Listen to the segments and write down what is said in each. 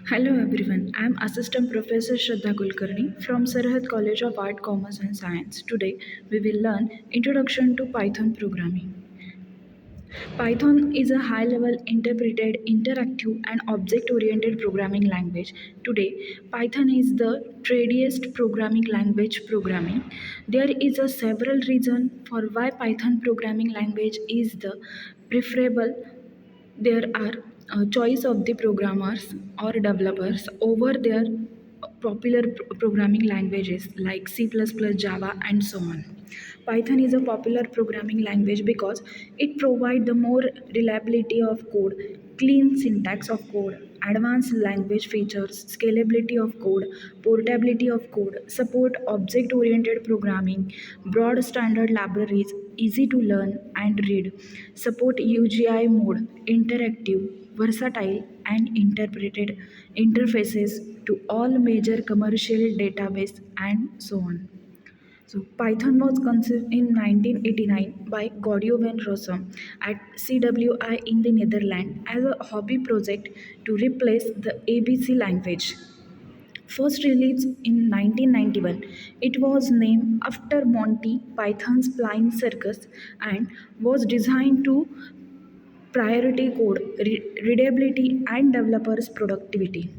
Hello everyone, I am Assistant Professor Shraddha Kulkarni from SARHAD College of Art, Commerce and Science. Today we will learn Introduction to Python Programming. Python is a high-level interpreted, interactive and object-oriented programming language. Today, Python is the trendiest programming language programming. There is a several reasons for why Python programming language is the preferable. There are choice of the programmers or developers over their popular programming languages like C++, Java, and so on. Python is a popular programming language because it provides the more reliability of code, clean syntax of code, advanced language features, scalability of code, portability of code, support object-oriented programming, broad standard libraries, easy to learn and read, support UGI mode, interactive, versatile, and interpreted interfaces to all major commercial database and so on. So Python was conceived in 1989 by Gaudio van Rossum at CWI in the Netherlands as a hobby project to replace the ABC language. First released in 1991, it was named after Monty Python's Flying Circus and was designed to priority code, readability, and developers' productivity.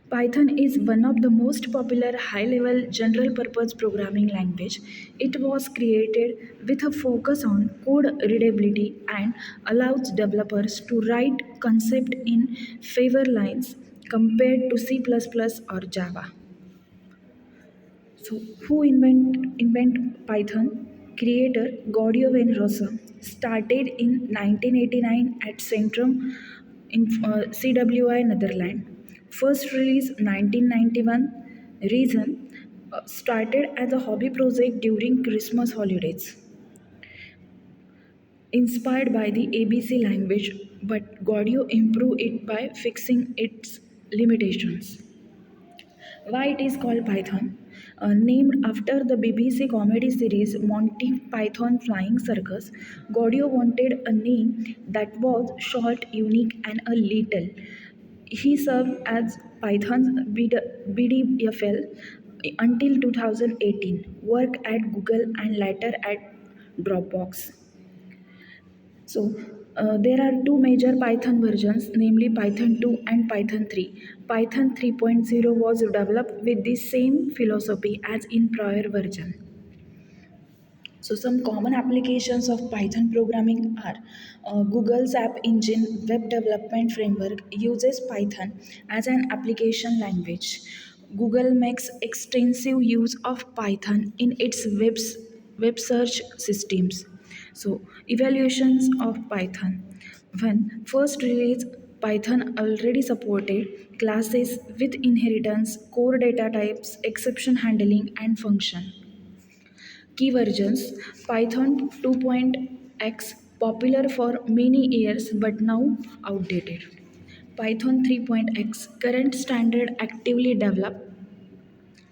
Python is one of the most popular high-level general-purpose programming language. It was created with a focus on code readability and allows developers to write concept in fewer lines compared to C++ or Java. So, who invent Python? Creator Gaudio van Rossum started in 1989 at Centrum in CWI Netherlands. First release 1991. Reason started as a hobby project during Christmas holidays, inspired by the ABC language, but Gaudio improved it by fixing its limitations. Why it is called Python? Named after the BBC comedy series Monty Python Flying Circus, Gaudio wanted a name that was short, unique, and a little. He served as Python's BDFL until 2018, worked at Google and later at Dropbox. So, there are two major Python versions, namely Python 2 and Python 3. Python 3.0 was developed with the same philosophy as in prior version. So, some common applications of Python programming are Google's App Engine web development framework uses Python as an application language. Google makes extensive use of Python in its web search systems. So, evaluations of Python. When first released, Python already supported classes with inheritance, core data types, exception handling, and function. Key versions Python 2.x popular for many years but now outdated. Python 3.x current standard actively developed.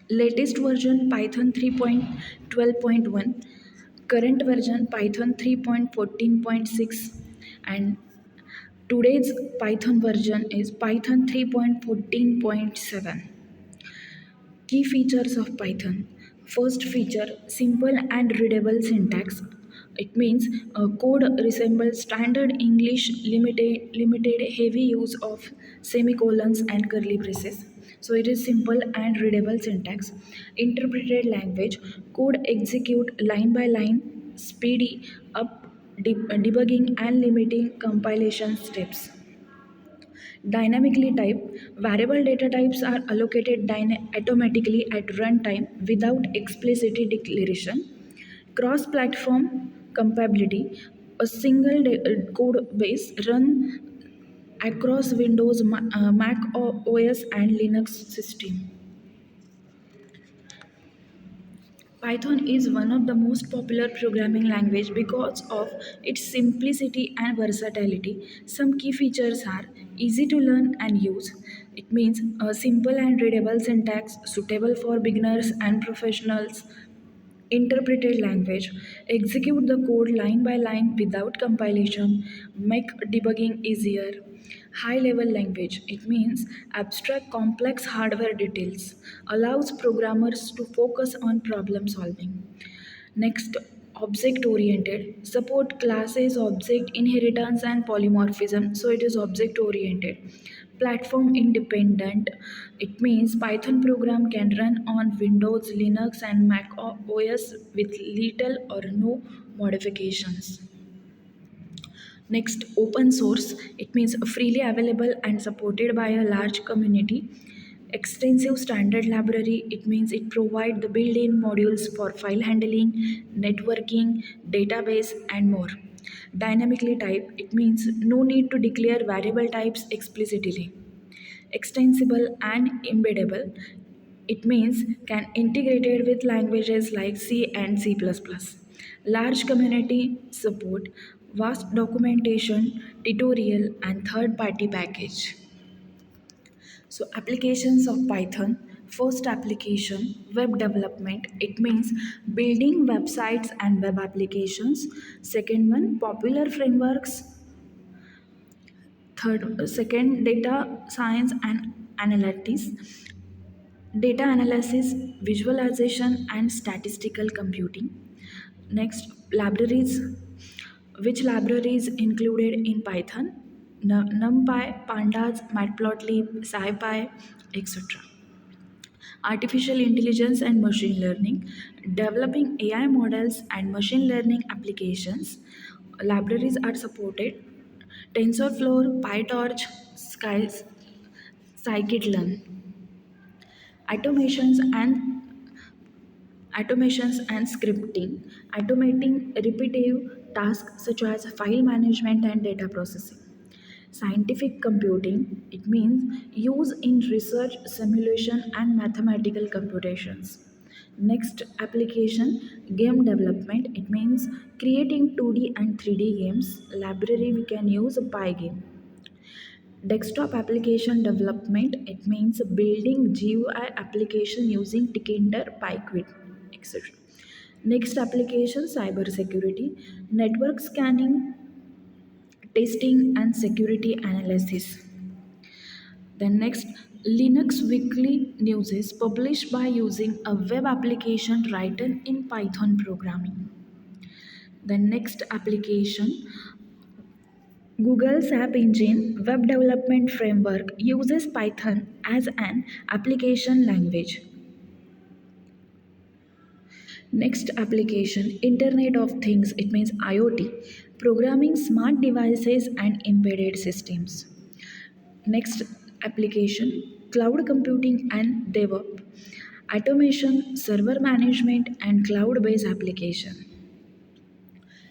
Latest version Python 3.12.1, current version Python 3.14.6, and today's Python version is Python 3.14.7. Key features of Python. First feature simple and readable syntax. It means code resembles standard English limited heavy use of semicolons and curly braces. So it is simple and readable syntax. Interpreted language code execute line by line, speedy up debugging and limiting compilation steps. Dynamically typed, variable data types are allocated automatically at runtime without explicit declaration. Cross platform compatibility, a single code base run across Windows, Mac OS, and Linux system. Python is one of the most popular programming language because of its simplicity and versatility. Some key features are easy to learn and use. It means a simple and readable syntax suitable for beginners and professionals. Interpreted language. Execute the code line by line without compilation. Make debugging easier. High level language, it means abstract complex hardware details, allows programmers to focus on problem solving. Next, object oriented, support classes, object inheritance, and polymorphism, so it is object oriented. Platform independent, it means Python program can run on Windows, Linux, and Mac OS with little or no modifications. Next, open source. It means freely available and supported by a large community. Extensive standard library. It means it provides the built-in modules for file handling, networking, database, and more. Dynamically type. It means no need to declare variable types explicitly. Extensible and embeddable. It means can integrated with languages like C and C++. Large community support, vast documentation, tutorial, and third-party package. So applications of Python. First application, web development. It means building websites and web applications. Second one, popular frameworks. Second, data science and analytics. Data analysis, visualization, and statistical computing. Next, libraries. Which libraries included in Python? NumPy, Pandas, Matplotlib, SciPy, etc. Artificial intelligence and machine learning. Developing AI models and machine learning applications. Libraries are supported. TensorFlow, PyTorch, Scikit-learn. Automations and scripting, automating repetitive tasks such as file management and data processing. Scientific computing, it means use in research, simulation, and mathematical computations. Next application, game development, it means creating 2D and 3D games. Library we can use Pygame. Desktop application development, it means building GUI application using Tkinter, PyQuit, etc. Next application, cybersecurity, network scanning, testing, and security analysis. Then next, Linux weekly news is published by using a web application written in Python programming. The next application, Google's App Engine web development framework uses Python as an application language. Next application, Internet of Things, it means IoT, programming smart devices and embedded systems. Next application, cloud computing and DevOps, automation, server management, and cloud based application.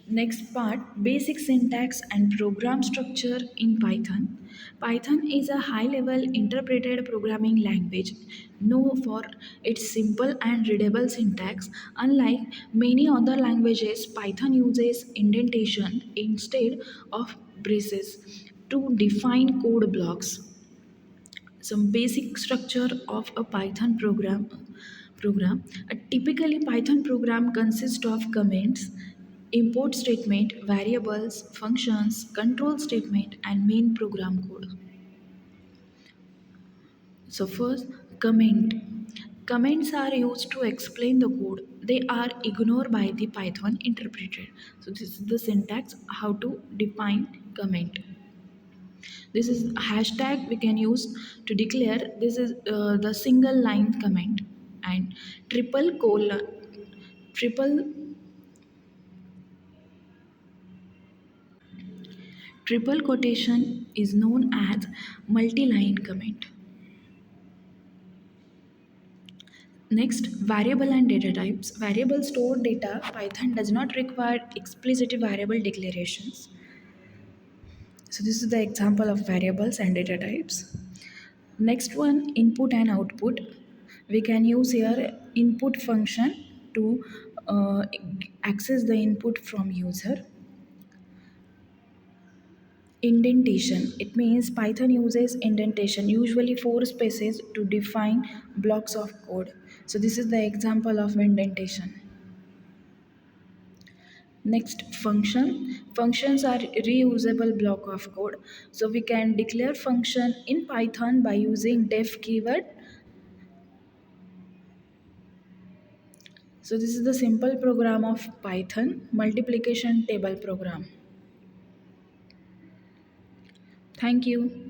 Next part, basic syntax and program structure in Python. Python is a high level interpreted programming language known for its simple and readable syntax. Unlike many other languages, Python uses indentation instead of braces to define code blocks. Some basic structure of a Python program. A typically Python program consists of commands, import statement, variables, functions, control statement, and main program code. So first, comment. Comments are used to explain the code. They are ignored by the Python interpreter. So this is the syntax how to define comment. This is hashtag we can use to declare this is the single line comment, and triple colon triple triple quotation is known as multi-line comment. Next, variable and data types. Variable store data. Python does not require explicit variable declarations. So this is the example of variables and data types. Next one, input and output. We can use here input function to access the input from user. Indentation. It means Python uses indentation, usually four spaces to define blocks of code. So this is the example of indentation. Next, function. Functions are reusable block of code, so we can declare function in Python by using def keyword. So this is the simple program of Python multiplication table program. Thank you.